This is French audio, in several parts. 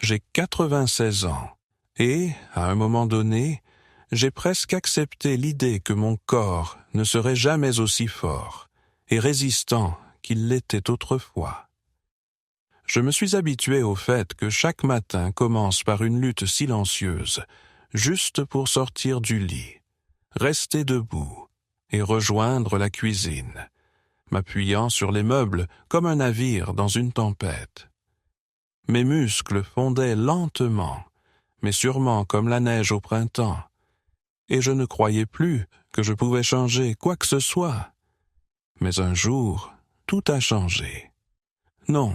J'ai 96 ans et, à un moment donné, j'ai presque accepté l'idée que mon corps ne serait jamais aussi fort et résistant qu'il l'était autrefois. Je me suis habitué au fait que chaque matin commence par une lutte silencieuse, juste pour sortir du lit, rester debout et rejoindre la cuisine, m'appuyant sur les meubles comme un navire dans une tempête. Mes muscles fondaient lentement, mais sûrement comme la neige au printemps, et je ne croyais plus que je pouvais changer quoi que ce soit. Mais un jour, tout a changé. Non,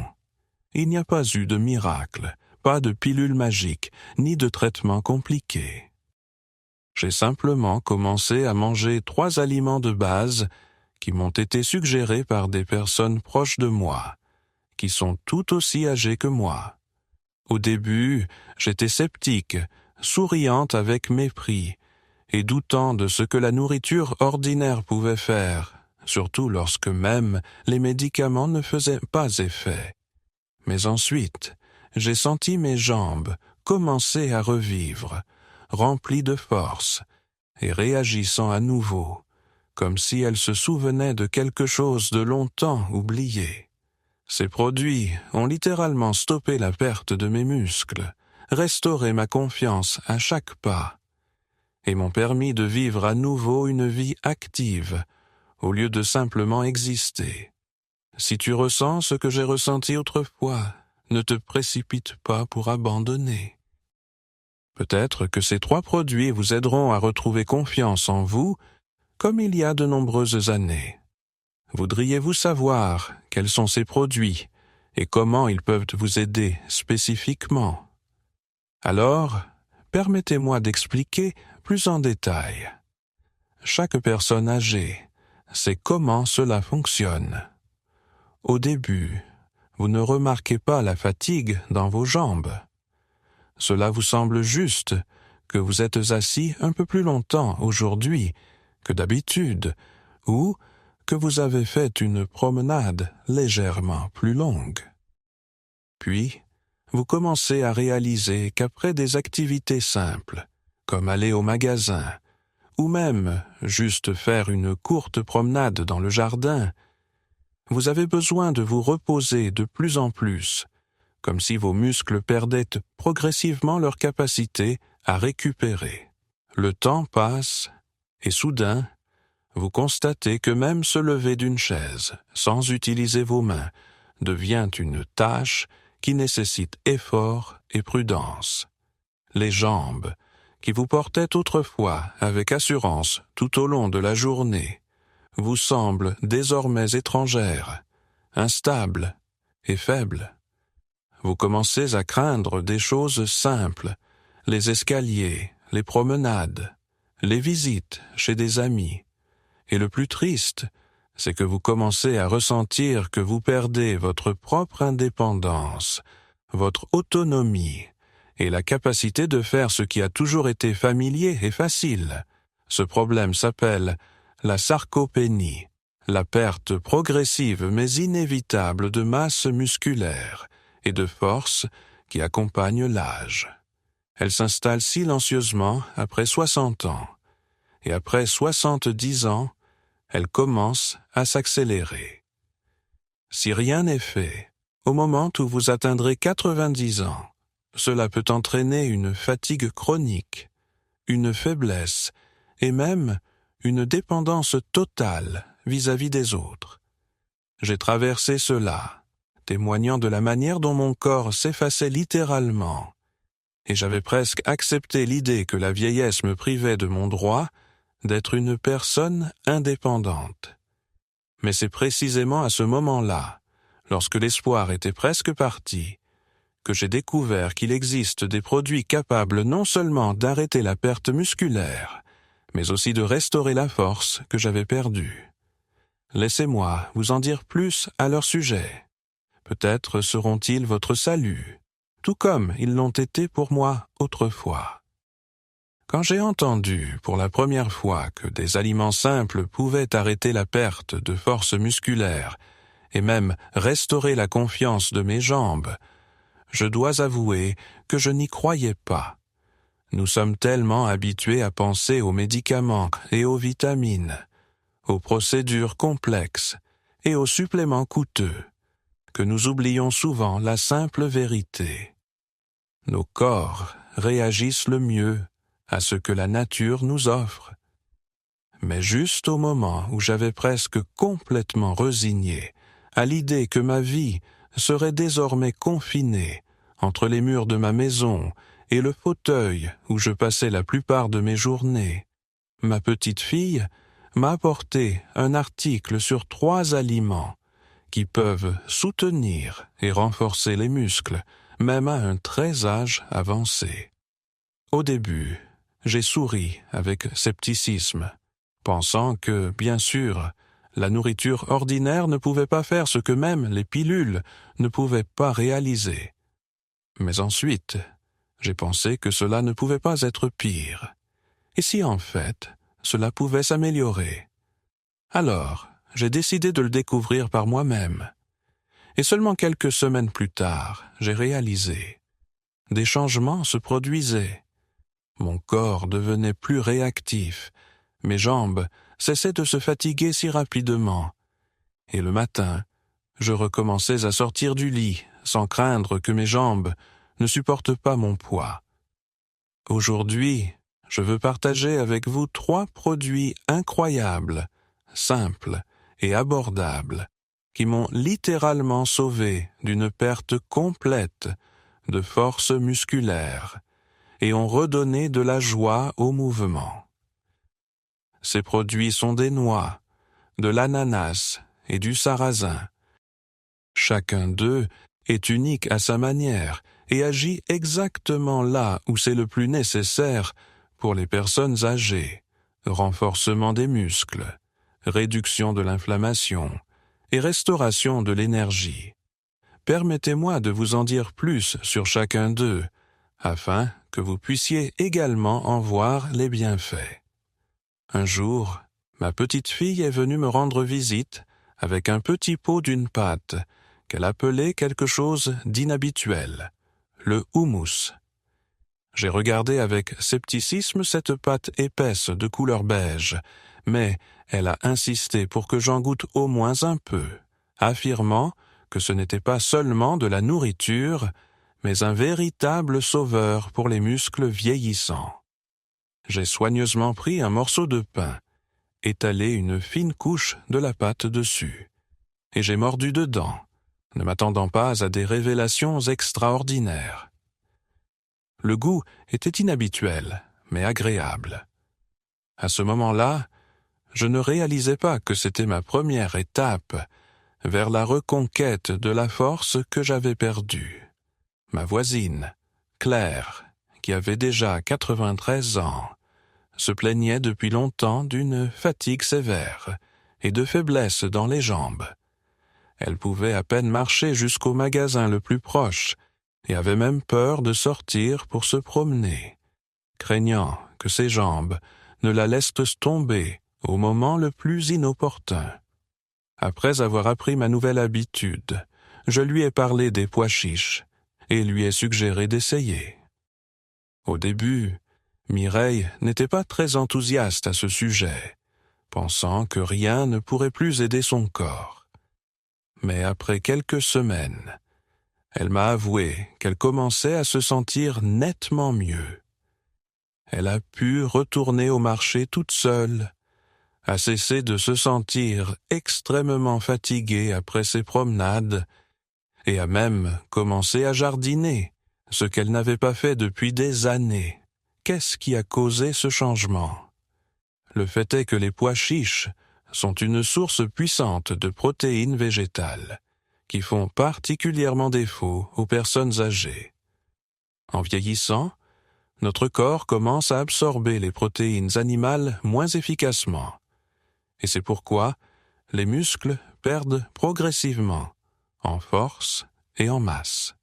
il n'y a pas eu de miracle, pas de pilule magique, ni de traitement compliqué. J'ai simplement commencé à manger 3 aliments de base qui m'ont été suggérés par des personnes proches de moi, qui sont tout aussi âgées que moi. Au début, j'étais sceptique, souriante avec mépris, et doutant de ce que la nourriture ordinaire pouvait faire, surtout lorsque même les médicaments ne faisaient pas effet. Mais ensuite, j'ai senti mes jambes commencer à revivre, remplies de force, et réagissant à nouveau, comme si elles se souvenaient de quelque chose de longtemps oublié. Ces produits ont littéralement stoppé la perte de mes muscles, restauré ma confiance à chaque pas, et m'ont permis de vivre à nouveau une vie active, au lieu de simplement exister. Si tu ressens ce que j'ai ressenti autrefois, ne te précipite pas pour abandonner. Peut-être que ces 3 produits vous aideront à retrouver confiance en vous, comme il y a de nombreuses années. Voudriez-vous savoir quels sont ces produits et comment ils peuvent vous aider spécifiquement? Alors, permettez-moi d'expliquer plus en détail. Chaque personne âgée sait comment cela fonctionne. Au début, vous ne remarquez pas la fatigue dans vos jambes. Cela vous semble juste que vous êtes assis un peu plus longtemps aujourd'hui que d'habitude, ou que vous avez fait une promenade légèrement plus longue. Puis, vous commencez à réaliser qu'après des activités simples, comme aller au magasin, ou même juste faire une courte promenade dans le jardin, vous avez besoin de vous reposer de plus en plus, comme si vos muscles perdaient progressivement leur capacité à récupérer. Le temps passe, et soudain, vous constatez que même se lever d'une chaise, sans utiliser vos mains, devient une tâche qui nécessite effort et prudence. Les jambes, qui vous portaient autrefois avec assurance tout au long de la journée, vous semblent désormais étrangères, instables et faibles. Vous commencez à craindre des choses simples, les escaliers, les promenades, les visites chez des amis. Et le plus triste, c'est que vous commencez à ressentir que vous perdez votre propre indépendance, votre autonomie et la capacité de faire ce qui a toujours été familier et facile. Ce problème s'appelle la sarcopénie, la perte progressive mais inévitable de masse musculaire et de force qui accompagne l'âge. Elle s'installe silencieusement après 60 ans, et après 70 ans, elle commence à s'accélérer. Si rien n'est fait, au moment où vous atteindrez 90 ans, cela peut entraîner une fatigue chronique, une faiblesse et même une dépendance totale vis-à-vis des autres. J'ai traversé cela, témoignant de la manière dont mon corps s'effaçait littéralement, et j'avais presque accepté l'idée que la vieillesse me privait de mon droit d'être une personne indépendante. Mais c'est précisément à ce moment-là, lorsque l'espoir était presque parti, que j'ai découvert qu'il existe des produits capables non seulement d'arrêter la perte musculaire, mais aussi de restaurer la force que j'avais perdue. Laissez-moi vous en dire plus à leur sujet. Peut-être seront-ils votre salut, tout comme ils l'ont été pour moi autrefois. Quand j'ai entendu pour la première fois que des aliments simples pouvaient arrêter la perte de force musculaire et même restaurer la confiance de mes jambes, je dois avouer que je n'y croyais pas. Nous sommes tellement habitués à penser aux médicaments et aux vitamines, aux procédures complexes et aux suppléments coûteux, que nous oublions souvent la simple vérité. Nos corps réagissent le mieux à ce que la nature nous offre. Mais juste au moment où j'avais presque complètement résigné à l'idée que ma vie serait désormais confinée entre les murs de ma maison et le fauteuil où je passais la plupart de mes journées, ma petite fille m'a apporté un article sur 3 aliments qui peuvent soutenir et renforcer les muscles, même à un très âge avancé. Au début, j'ai souri avec scepticisme, pensant que, bien sûr, la nourriture ordinaire ne pouvait pas faire ce que même les pilules ne pouvaient pas réaliser. Mais ensuite, j'ai pensé que cela ne pouvait pas être pire. Et si en fait, cela pouvait s'améliorer? Alors, j'ai décidé de le découvrir par moi-même. Et seulement quelques semaines plus tard, j'ai réalisé. Des changements se produisaient. Mon corps devenait plus réactif, mes jambes cessaient de se fatiguer si rapidement, et le matin, je recommençais à sortir du lit sans craindre que mes jambes ne supportent pas mon poids. Aujourd'hui, je veux partager avec vous 3 produits incroyables, simples et abordables, qui m'ont littéralement sauvé d'une perte complète de force musculaire et ont redonné de la joie au mouvement. Ces produits sont des noix, de l'ananas et du sarrasin. Chacun d'eux est unique à sa manière et agit exactement là où c'est le plus nécessaire pour les personnes âgées. Renforcement des muscles, réduction de l'inflammation et restauration de l'énergie. Permettez-moi de vous en dire plus sur chacun d'eux, afin que vous puissiez également en voir les bienfaits. Un jour, ma petite fille est venue me rendre visite avec un petit pot d'une pâte qu'elle appelait quelque chose d'inhabituel, le houmous. J'ai regardé avec scepticisme cette pâte épaisse de couleur beige, mais elle a insisté pour que j'en goûte au moins un peu, affirmant que ce n'était pas seulement de la nourriture, mais un véritable sauveur pour les muscles vieillissants. J'ai soigneusement pris un morceau de pain, étalé une fine couche de la pâte dessus, et j'ai mordu dedans, ne m'attendant pas à des révélations extraordinaires. Le goût était inhabituel, mais agréable. À ce moment-là, je ne réalisais pas que c'était ma première étape vers la reconquête de la force que j'avais perdue. Ma voisine, Claire, qui avait déjà 93 ans, se plaignait depuis longtemps d'une fatigue sévère et de faiblesse dans les jambes. Elle pouvait à peine marcher jusqu'au magasin le plus proche et avait même peur de sortir pour se promener, craignant que ses jambes ne la laissent tomber au moment le plus inopportun. Après avoir appris ma nouvelle habitude, je lui ai parlé des pois chiches et lui ai suggéré d'essayer. Au début, Mireille n'était pas très enthousiaste à ce sujet, pensant que rien ne pourrait plus aider son corps. Mais après quelques semaines, elle m'a avoué qu'elle commençait à se sentir nettement mieux. Elle a pu retourner au marché toute seule, a cessé de se sentir extrêmement fatiguée après ses promenades, et a même commencé à jardiner, ce qu'elle n'avait pas fait depuis des années. Qu'est-ce qui a causé ce changement? Le fait est que les pois chiches sont une source puissante de protéines végétales, qui font particulièrement défaut aux personnes âgées. En vieillissant, notre corps commence à absorber les protéines animales moins efficacement, et c'est pourquoi les muscles perdent progressivement en force et en masse.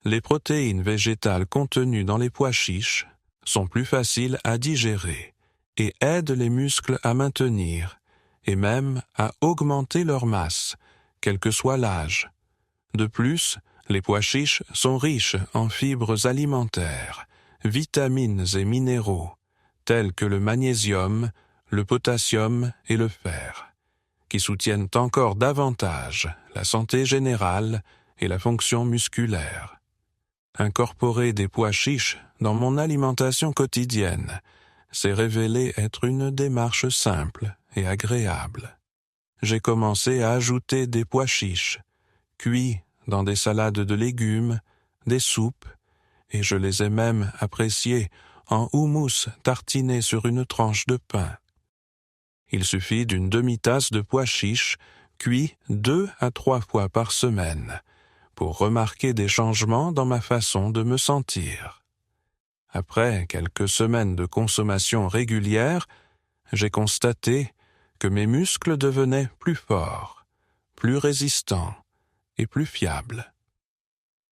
Les protéines végétales contenues dans les pois chiches sont plus faciles à digérer et aident les muscles à maintenir et même à augmenter leur masse, quel que soit l'âge. De plus, Les pois chiches sont riches en fibres alimentaires, vitamines et minéraux, tels que le magnésium, le potassium et le fer, qui soutiennent encore davantage la santé générale et la fonction musculaire. Incorporer des pois chiches dans mon alimentation quotidienne s'est révélé être une démarche simple et agréable. J'ai commencé à ajouter des pois chiches, cuits dans des salades de légumes, des soupes, et je les ai même appréciés en houmous tartiné sur une tranche de pain. Il suffit d'une demi-tasse de pois chiches cuits 2 à 3 fois par semaine pour remarquer des changements dans ma façon de me sentir. Après quelques semaines de consommation régulière, j'ai constaté que mes muscles devenaient plus forts, plus résistants et plus fiables.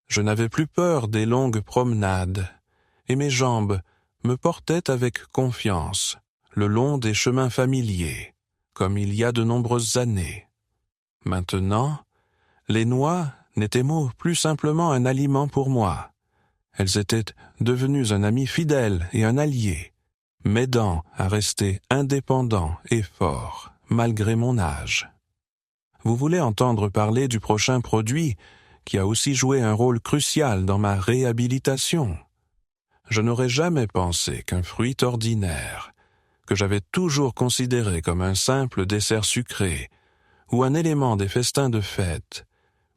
Je n'avais plus peur des longues promenades, et mes jambes me portaient avec confiance le long des chemins familiers, comme il y a de nombreuses années. Maintenant, les noix n'étaient plus simplement un aliment pour moi. Elles étaient devenues un ami fidèle et un allié, m'aidant à rester indépendant et fort, malgré mon âge. Vous voulez entendre parler du prochain produit qui a aussi joué un rôle crucial dans ma réhabilitation? Je n'aurais jamais pensé qu'un fruit ordinaire, que j'avais toujours considéré comme un simple dessert sucré ou un élément des festins de fête,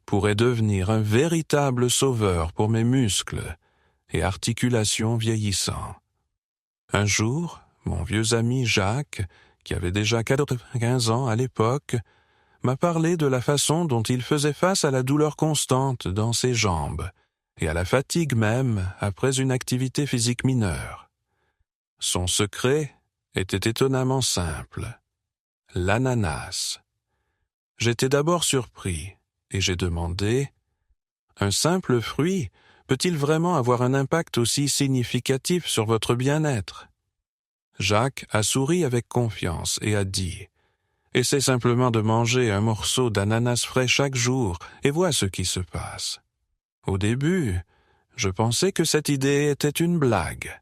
pourrait devenir un véritable sauveur pour mes muscles et articulations vieillissants. Un jour, mon vieux ami Jacques, qui avait déjà 95 ans à l'époque, m'a parlé de la façon dont il faisait face à la douleur constante dans ses jambes et à la fatigue même après une activité physique mineure. Son secret était étonnamment simple: l'ananas. J'étais d'abord surpris et j'ai demandé: un simple fruit peut-il vraiment avoir un impact aussi significatif sur votre bien-être? Jacques a souri avec confiance et a dit: essaie simplement de manger un morceau d'ananas frais chaque jour et vois ce qui se passe. Au début, je pensais que cette idée était une blague,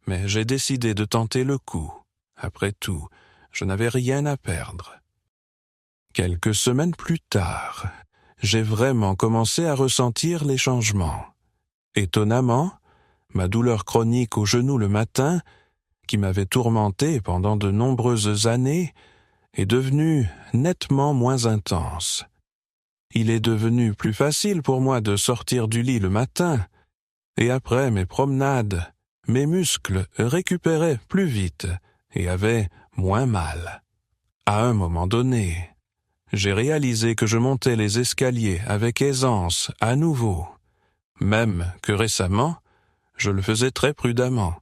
mais j'ai décidé de tenter le coup. Après tout, je n'avais rien à perdre. Quelques semaines plus tard, j'ai vraiment commencé à ressentir les changements. Étonnamment, ma douleur chronique au genou le matin, qui m'avait tourmenté pendant de nombreuses années, est devenue nettement moins intense. Il est devenu plus facile pour moi de sortir du lit le matin, et après mes promenades, mes muscles récupéraient plus vite et avaient moins mal. À un moment donné, j'ai réalisé que je montais les escaliers avec aisance à nouveau, même que récemment, je le faisais très prudemment,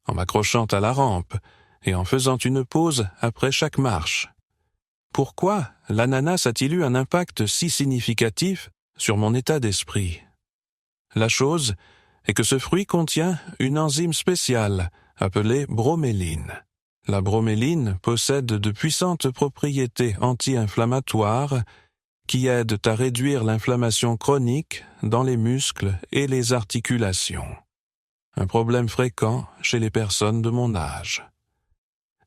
en m'accrochant à la rampe et en faisant une pause après chaque marche. Pourquoi l'ananas a-t-il eu un impact si significatif sur mon état d'esprit? La chose est que ce fruit contient une enzyme spéciale appelée broméline. La broméline possède de puissantes propriétés anti-inflammatoires qui aident à réduire l'inflammation chronique dans les muscles et les articulations. Un problème fréquent chez les personnes de mon âge.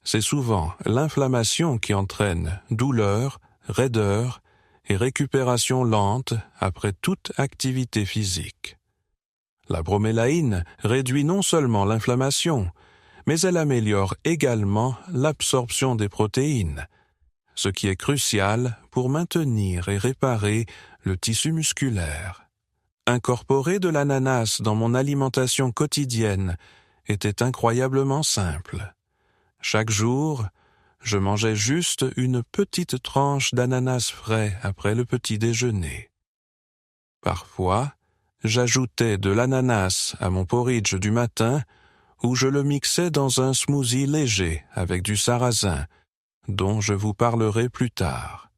C'est souvent l'inflammation qui entraîne douleur, raideur et récupération lente après toute activité physique. La bromélaïne réduit non seulement l'inflammation, mais elle améliore également l'absorption des protéines, ce qui est crucial pour maintenir et réparer le tissu musculaire. Incorporer de l'ananas dans mon alimentation quotidienne était incroyablement simple. Chaque jour, je mangeais juste une petite tranche d'ananas frais après le petit déjeuner. Parfois, j'ajoutais de l'ananas à mon porridge du matin ou je le mixais dans un smoothie léger avec du sarrasin, dont je vous parlerai plus tard.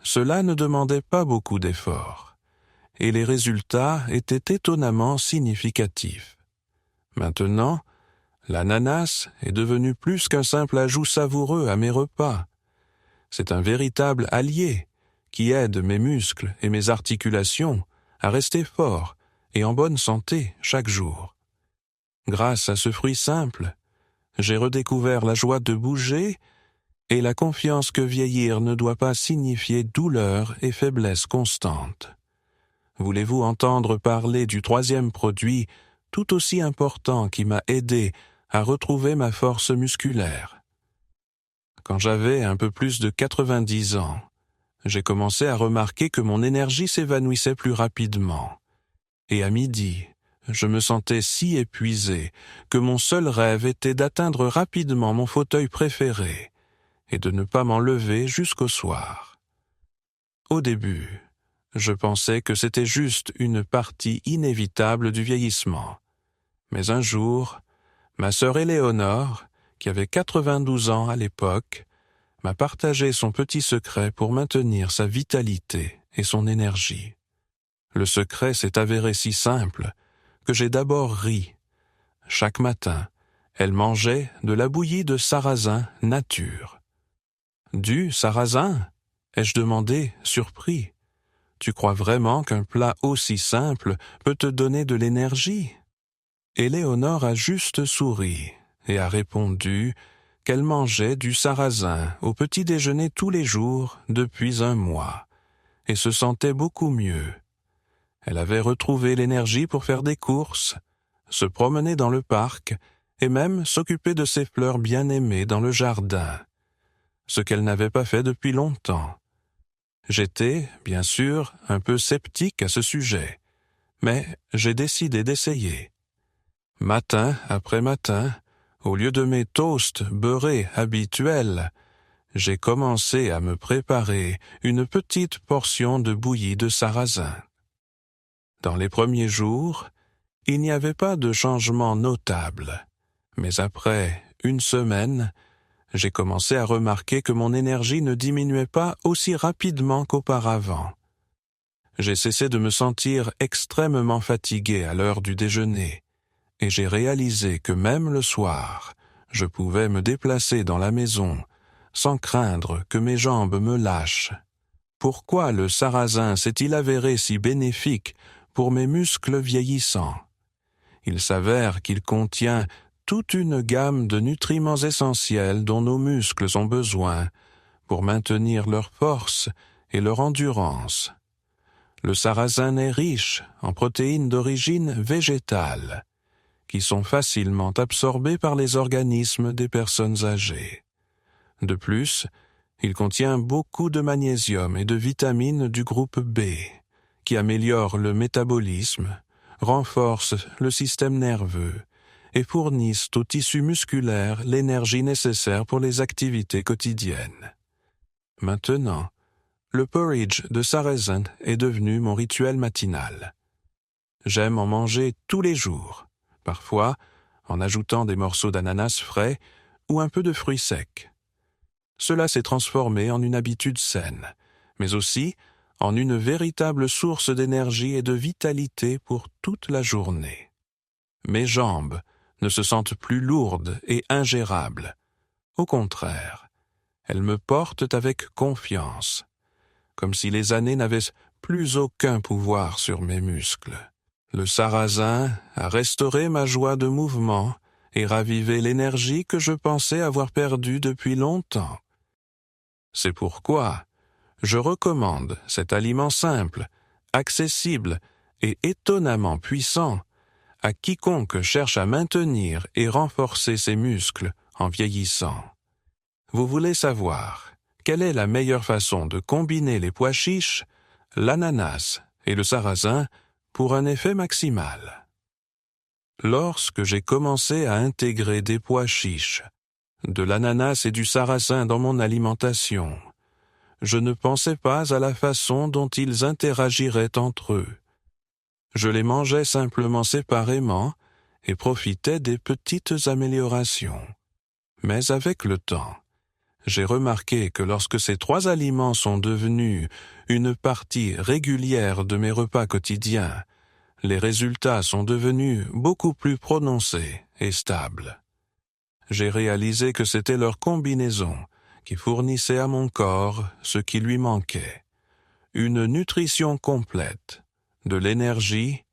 Cela ne demandait pas beaucoup d'efforts, et les résultats étaient étonnamment significatifs. Maintenant, l'ananas est devenu plus qu'un simple ajout savoureux à mes repas. C'est un véritable allié qui aide mes muscles et mes articulations à rester fort et en bonne santé chaque jour. Grâce à ce fruit simple, j'ai redécouvert la joie de bouger et la confiance que vieillir ne doit pas signifier douleur et faiblesse constante. Voulez-vous entendre parler du troisième produit tout aussi important qui m'a aidé à retrouver ma force musculaire? Quand j'avais un peu plus de 90 ans, j'ai commencé à remarquer que mon énergie s'évanouissait plus rapidement. Et à midi, je me sentais si épuisé que mon seul rêve était d'atteindre rapidement mon fauteuil préféré et de ne pas m'en lever jusqu'au soir. Au début, je pensais que c'était juste une partie inévitable du vieillissement. Mais un jour, ma sœur Éléonore, qui avait 92 ans à l'époque, m'a partagé son petit secret pour maintenir sa vitalité et son énergie. Le secret s'est avéré si simple que j'ai d'abord ri. Chaque matin, elle mangeait de la bouillie de sarrasin nature. « Du sarrasin ?» ai-je demandé, surpris. « Tu crois vraiment qu'un plat aussi simple peut te donner de l'énergie ?» Éléonore a juste souri et a répondu qu'elle mangeait du sarrasin au petit déjeuner tous les jours depuis un mois et se sentait beaucoup mieux. Elle avait retrouvé l'énergie pour faire des courses, se promener dans le parc et même s'occuper de ses fleurs bien-aimées dans le jardin, ce qu'elle n'avait pas fait depuis longtemps. J'étais, bien sûr, un peu sceptique à ce sujet, mais j'ai décidé d'essayer. Matin après matin, au lieu de mes toasts beurrés habituels, j'ai commencé à me préparer une petite portion de bouillie de sarrasin. Dans les premiers jours, il n'y avait pas de changement notable, mais après une semaine, j'ai commencé à remarquer que mon énergie ne diminuait pas aussi rapidement qu'auparavant. J'ai cessé de me sentir extrêmement fatigué à l'heure du déjeuner, et j'ai réalisé que même le soir, je pouvais me déplacer dans la maison sans craindre que mes jambes me lâchent. Pourquoi le sarrasin s'est-il avéré si bénéfique pour mes muscles vieillissants? Il s'avère qu'il contient toute une gamme de nutriments essentiels dont nos muscles ont besoin pour maintenir leur force et leur endurance. Le sarrasin est riche en protéines d'origine végétale, qui sont facilement absorbées par les organismes des personnes âgées. De plus, il contient beaucoup de magnésium et de vitamines du groupe B, qui améliorent le métabolisme, renforcent le système nerveux et fournissent au tissu musculaire l'énergie nécessaire pour les activités quotidiennes. Maintenant, le porridge de sarrasin est devenu mon rituel matinal. J'aime en manger tous les jours, parfois en ajoutant des morceaux d'ananas frais ou un peu de fruits secs. Cela s'est transformé en une habitude saine, mais aussi en une véritable source d'énergie et de vitalité pour toute la journée. Mes jambes ne se sentent plus lourdes et ingérables. Au contraire, elles me portent avec confiance, comme si les années n'avaient plus aucun pouvoir sur mes muscles. Le sarrasin a restauré ma joie de mouvement et ravivé l'énergie que je pensais avoir perdue depuis longtemps. C'est pourquoi je recommande cet aliment simple, accessible et étonnamment puissant à quiconque cherche à maintenir et renforcer ses muscles en vieillissant. Vous voulez savoir quelle est la meilleure façon de combiner les pois chiches, l'ananas et le sarrasin pour un effet maximal? Lorsque j'ai commencé à intégrer des pois chiches, de l'ananas et du sarrasin dans mon alimentation, je ne pensais pas à la façon dont ils interagiraient entre eux. Je les mangeais simplement séparément et profitais des petites améliorations. Mais avec le temps, j'ai remarqué que lorsque ces trois aliments sont devenus une partie régulière de mes repas quotidiens, les résultats sont devenus beaucoup plus prononcés et stables. J'ai réalisé que c'était leur combinaison qui fournissait à mon corps ce qui lui manquait, une nutrition complète, de l'énergie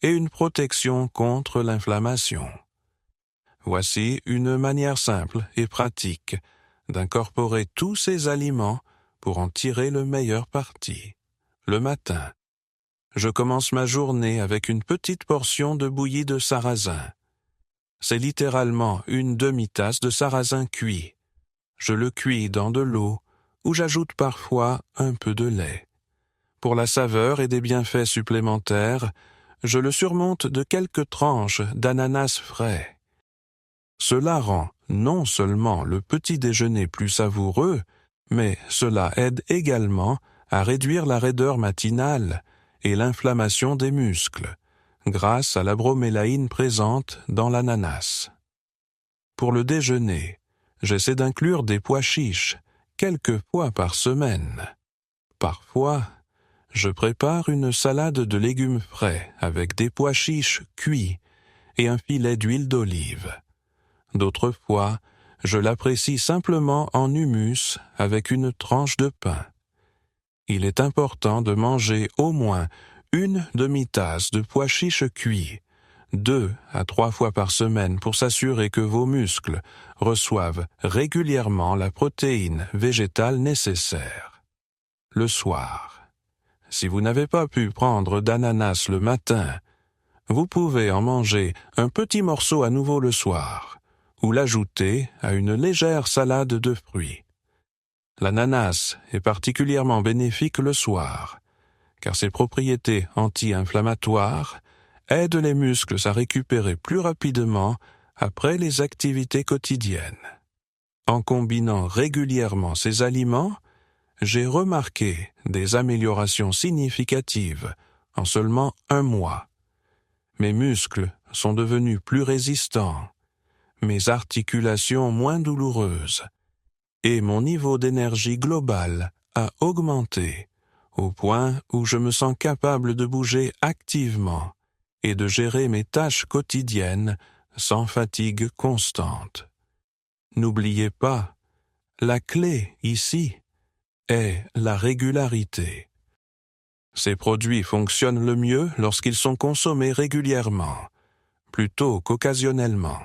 et une protection contre l'inflammation. Voici une manière simple et pratique d'incorporer tous ces aliments pour en tirer le meilleur parti. Le matin, je commence ma journée avec une petite portion de bouillie de sarrasin. C'est littéralement une demi-tasse de sarrasin cuit. Je le cuis dans de l'eau où j'ajoute parfois un peu de lait. Pour la saveur et des bienfaits supplémentaires, je le surmonte de quelques tranches d'ananas frais. Cela rend non seulement le petit déjeuner plus savoureux, mais cela aide également à réduire la raideur matinale et l'inflammation des muscles, grâce à la bromélaïne présente dans l'ananas. Pour le déjeuner, j'essaie d'inclure des pois chiches, quelques fois par semaine. Parfois, je prépare une salade de légumes frais avec des pois chiches cuits et un filet d'huile d'olive. D'autres fois, je l'apprécie simplement en hummus avec une tranche de pain. Il est important de manger au moins une demi-tasse de pois chiches cuits, 2 à 3 fois par semaine pour s'assurer que vos muscles reçoivent régulièrement la protéine végétale nécessaire. Le soir, si vous n'avez pas pu prendre d'ananas le matin, vous pouvez en manger un petit morceau à nouveau le soir, ou l'ajouter à une légère salade de fruits. L'ananas est particulièrement bénéfique le soir, car ses propriétés anti-inflammatoires aident les muscles à récupérer plus rapidement après les activités quotidiennes. En combinant régulièrement ces aliments, j'ai remarqué des améliorations significatives en seulement 1 mois. Mes muscles sont devenus plus résistants, mes articulations moins douloureuses, et mon niveau d'énergie global a augmenté au point où je me sens capable de bouger activement et de gérer mes tâches quotidiennes sans fatigue constante. N'oubliez pas, la clé ici est la régularité. Ces produits fonctionnent le mieux lorsqu'ils sont consommés régulièrement, plutôt qu'occasionnellement.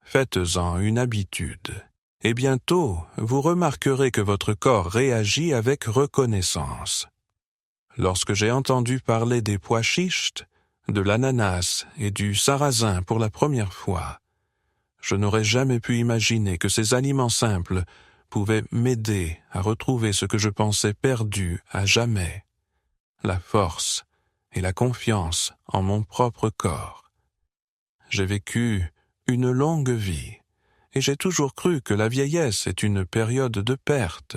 Faites-en une habitude, et bientôt vous remarquerez que votre corps réagit avec reconnaissance. Lorsque j'ai entendu parler des pois chiches, de l'ananas et du sarrasin pour la première fois, je n'aurais jamais pu imaginer que ces aliments simples pouvaient m'aider à retrouver ce que je pensais perdu à jamais, la force et la confiance en mon propre corps. J'ai vécu une longue vie, et j'ai toujours cru que la vieillesse est une période de perte,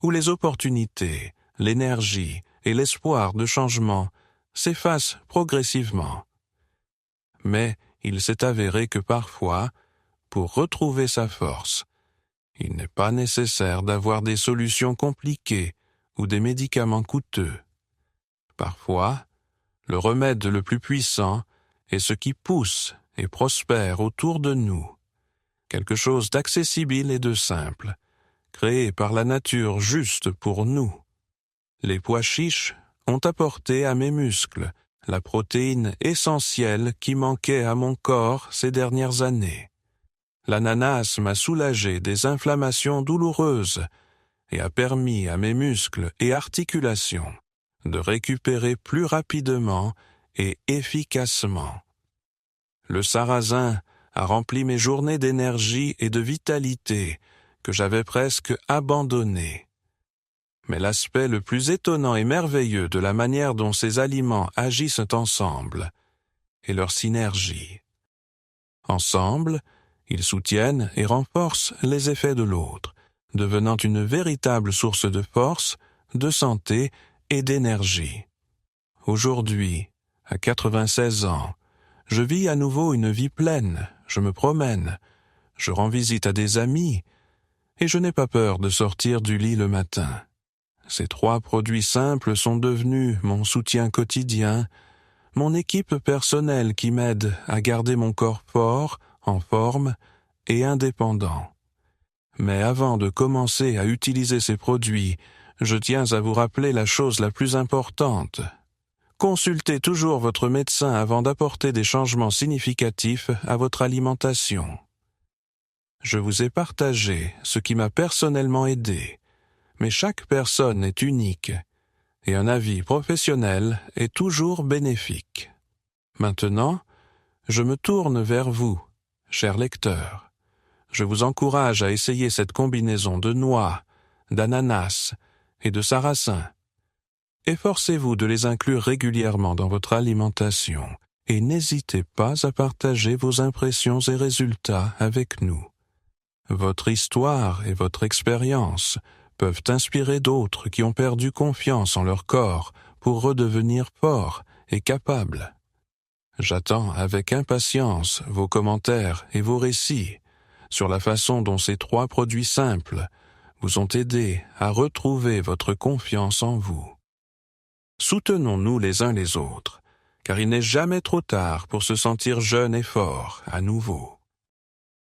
où les opportunités, l'énergie et l'espoir de changement s'effacent progressivement. Mais il s'est avéré que parfois, pour retrouver sa force, il n'est pas nécessaire d'avoir des solutions compliquées ou des médicaments coûteux. Parfois, le remède le plus puissant est ce qui pousse et prospère autour de nous, quelque chose d'accessible et de simple, créé par la nature juste pour nous. Les pois chiches ont apporté à mes muscles la protéine essentielle qui manquait à mon corps ces dernières années. L'ananas m'a soulagé des inflammations douloureuses et a permis à mes muscles et articulations de récupérer plus rapidement et efficacement. Le sarrasin a rempli mes journées d'énergie et de vitalité que j'avais presque abandonnées. Mais l'aspect le plus étonnant et merveilleux de la manière dont ces aliments agissent ensemble est leur synergie. Ensemble, ils soutiennent et renforcent les effets de l'autre, devenant une véritable source de force, de santé et d'énergie. Aujourd'hui, à 96 ans, je vis à nouveau une vie pleine, je me promène, je rends visite à des amis, et je n'ai pas peur de sortir du lit le matin. Ces 3 produits simples sont devenus mon soutien quotidien, mon équipe personnelle qui m'aide à garder mon corps fort, en forme et indépendant. Mais avant de commencer à utiliser ces produits, je tiens à vous rappeler la chose la plus importante. Consultez toujours votre médecin avant d'apporter des changements significatifs à votre alimentation. Je vous ai partagé ce qui m'a personnellement aidé, mais chaque personne est unique et un avis professionnel est toujours bénéfique. Maintenant, je me tourne vers vous, chers lecteurs. Je vous encourage à essayer cette combinaison de noix, d'ananas et de sarrasin. Efforcez-vous de les inclure régulièrement dans votre alimentation et n'hésitez pas à partager vos impressions et résultats avec nous. Votre histoire et votre expérience peuvent inspirer d'autres qui ont perdu confiance en leur corps pour redevenir forts et capables. J'attends avec impatience vos commentaires et vos récits sur la façon dont ces 3 produits simples vous ont aidé à retrouver votre confiance en vous. Soutenons-nous les uns les autres, car il n'est jamais trop tard pour se sentir jeune et fort à nouveau.